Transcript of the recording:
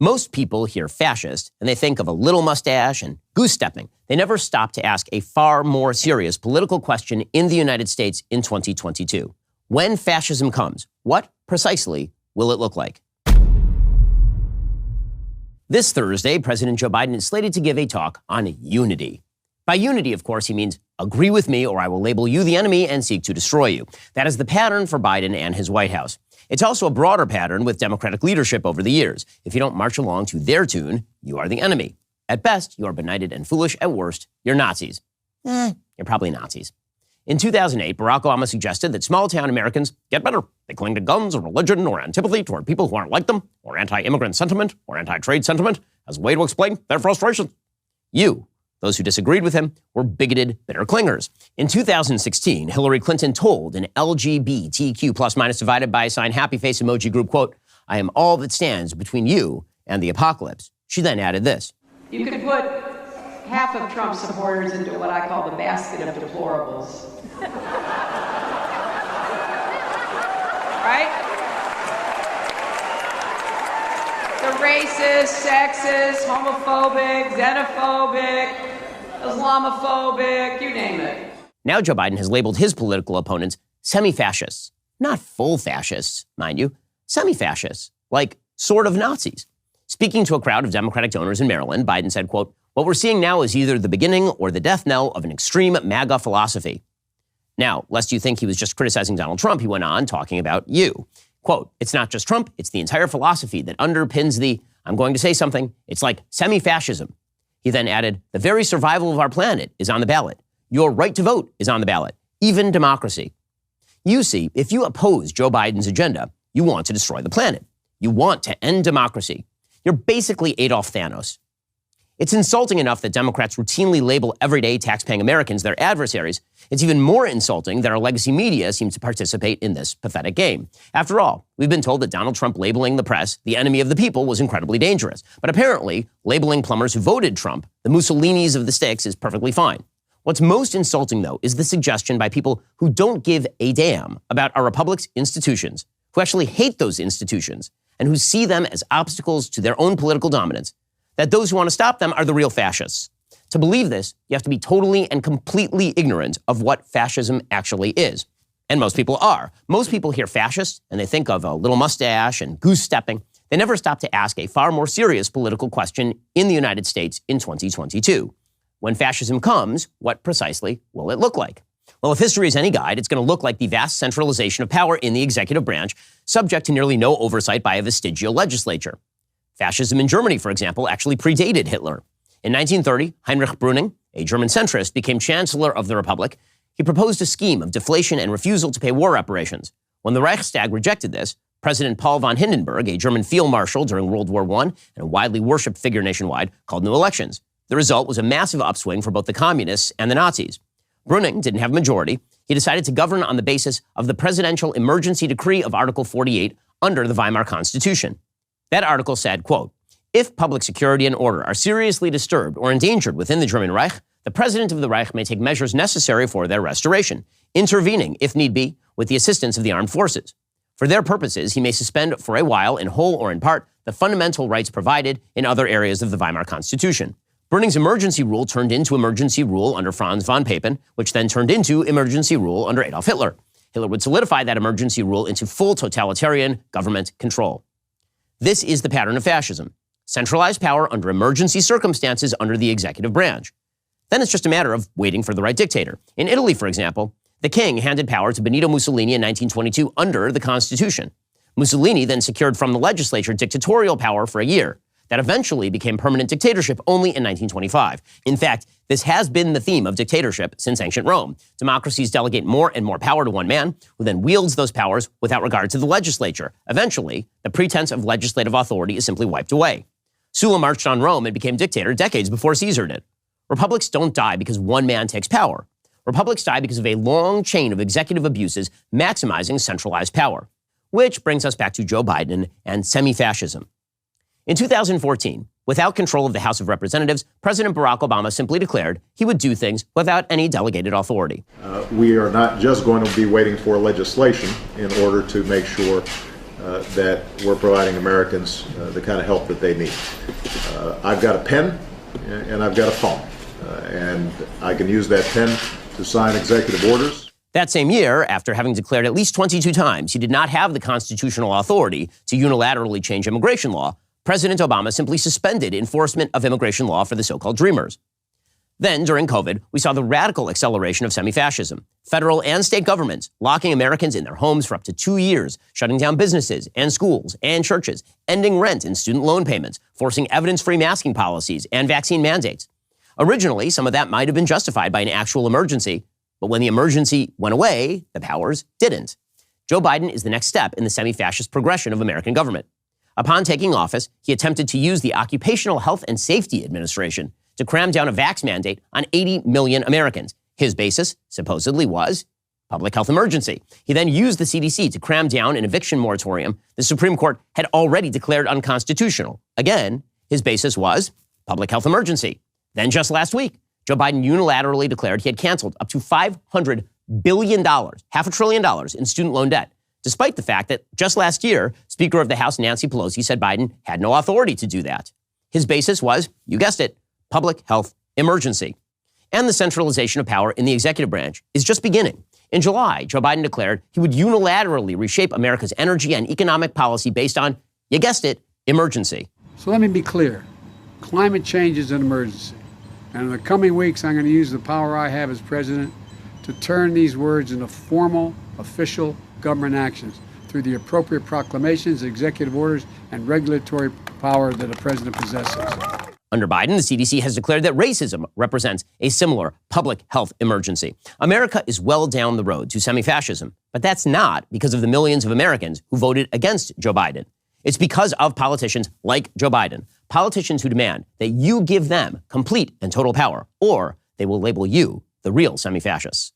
Most people hear fascist and they think of a little mustache and goose-stepping. They never stop to ask a far more serious political question in the United States in 2022. When fascism comes, what precisely will it look like? This Thursday, President Joe Biden is slated to give a talk on unity. By unity, of course, he means agree with me or I will label you the enemy and seek to destroy you. That is the pattern for Biden and his White House. It's also a broader pattern with Democratic leadership over the years. If you don't march along to their tune, you are the enemy. At best, you are benighted and foolish. At worst, you're Nazis. You're probably Nazis. In 2008, Barack Obama suggested that small-town Americans get better. They cling to guns or religion or antipathy toward people who aren't like them, or anti-immigrant sentiment or anti-trade sentiment as a way to explain their frustration. You, those who disagreed with him, were bigoted, bitter clingers. In 2016, Hillary Clinton told an LGBTQ plus minus divided by a sign happy face emoji group, quote, "I am all that stands between you and the apocalypse." She then added this. You could put half of Trump supporters into what I call the basket of deplorables. Right? The racist, sexist, homophobic, xenophobic, Islamophobic, you name it. Now Joe Biden has labeled his political opponents semi-fascists. Not full fascists, mind you. Semi-fascists, like sort of Nazis. Speaking to a crowd of Democratic donors in Maryland, Biden said, quote, "What we're seeing now is either the beginning or the death knell of an extreme MAGA philosophy." Now, lest you think he was just criticizing Donald Trump, he went on talking about you. Quote, "It's not just Trump, it's the entire philosophy that underpins the, I'm going to say something, it's like semi-fascism." He then added, "The very survival of our planet is on the ballot. Your right to vote is on the ballot, even democracy." You see, if you oppose Joe Biden's agenda, you want to destroy the planet. You want to end democracy. You're basically Adolf Thanos. It's insulting enough that Democrats routinely label everyday taxpaying Americans their adversaries. It's even more insulting that our legacy media seems to participate in this pathetic game. After all, we've been told that Donald Trump labeling the press the enemy of the people was incredibly dangerous. But apparently, labeling plumbers who voted Trump the Mussolinis of the sticks is perfectly fine. What's most insulting, though, is the suggestion by people who don't give a damn about our republic's institutions, who actually hate those institutions, and who see them as obstacles to their own political dominance, that those who want to stop them are the real fascists. To believe this, you have to be totally and completely ignorant of what fascism actually is. And most people are. Most people hear fascist and they think of a little mustache and goose-stepping. They never stop to ask a far more serious political question in the United States in 2022. When fascism comes, what precisely will it look like? Well, if history is any guide, it's going to look like the vast centralization of power in the executive branch, subject to nearly no oversight by a vestigial legislature. Fascism in Germany, for example, actually predated Hitler. In 1930, Heinrich Brüning, a German centrist, became Chancellor of the Republic. He proposed a scheme of deflation and refusal to pay war reparations. When the Reichstag rejected this, President Paul von Hindenburg, a German field marshal during World War I and a widely worshipped figure nationwide, called new elections. The result was a massive upswing for both the communists and the Nazis. Brüning didn't have a majority. He decided to govern on the basis of the presidential emergency decree of Article 48 under the Weimar Constitution. That article said, quote, "If public security and order are seriously disturbed or endangered within the German Reich, the President of the Reich may take measures necessary for their restoration, intervening, if need be, with the assistance of the armed forces. For their purposes, he may suspend for a while, in whole or in part, the fundamental rights provided in other areas of the Weimar Constitution." Brüning's emergency rule turned into emergency rule under Franz von Papen, which then turned into emergency rule under Adolf Hitler. Hitler would solidify that emergency rule into full totalitarian government control. This is the pattern of fascism. Centralized power under emergency circumstances under the executive branch. Then it's just a matter of waiting for the right dictator. In Italy, for example, the king handed power to Benito Mussolini in 1922 under the Constitution. Mussolini then secured from the legislature dictatorial power for a year. That eventually became permanent dictatorship only in 1925. In fact, this has been the theme of dictatorship since ancient Rome. Democracies delegate more and more power to one man, who then wields those powers without regard to the legislature. Eventually, the pretense of legislative authority is simply wiped away. Sulla marched on Rome and became dictator decades before Caesar did. Republics don't die because one man takes power. Republics die because of a long chain of executive abuses maximizing centralized power. Which brings us back to Joe Biden and semi-fascism. In 2014, without control of the House of Representatives, President Barack Obama simply declared he would do things without any delegated authority. We are not just going to be waiting for legislation in order to make sure that we're providing Americans the kind of help that they need. I've got a pen and I've got a phone, and I can use that pen to sign executive orders. That same year, after having declared at least 22 times he did not have the constitutional authority to unilaterally change immigration law, President Obama simply suspended enforcement of immigration law for the so-called Dreamers. Then, during COVID, we saw the radical acceleration of semi-fascism. Federal and state governments locking Americans in their homes for up to 2 years, shutting down businesses and schools and churches, ending rent and student loan payments, forcing evidence-free masking policies and vaccine mandates. Originally, some of that might have been justified by an actual emergency, but when the emergency went away, the powers didn't. Joe Biden is the next step in the semi-fascist progression of American government. Upon taking office, he attempted to use the Occupational Health and Safety Administration to cram down a vax mandate on 80 million Americans. His basis, supposedly, was public health emergency. He then used the CDC to cram down an eviction moratorium the Supreme Court had already declared unconstitutional. Again, his basis was public health emergency. Then just last week, Joe Biden unilaterally declared he had canceled up to $500 billion, $500 billion in student loan debt, despite the fact that just last year, Speaker of the House Nancy Pelosi said Biden had no authority to do that. His basis was, you guessed it, public health emergency. And the centralization of power in the executive branch is just beginning. In July, Joe Biden declared he would unilaterally reshape America's energy and economic policy based on, you guessed it, emergency. So let me be clear. Climate change is an emergency. And in the coming weeks, I'm going to use the power I have as president to turn these words into formal, official government actions through the appropriate proclamations, executive orders, and regulatory power that a president possesses. Under Biden, the CDC has declared that racism represents a similar public health emergency. America is well down the road to semi-fascism, but that's not because of the millions of Americans who voted against Joe Biden. It's because of politicians like Joe Biden, politicians who demand that you give them complete and total power, or they will label you the real semi-fascists.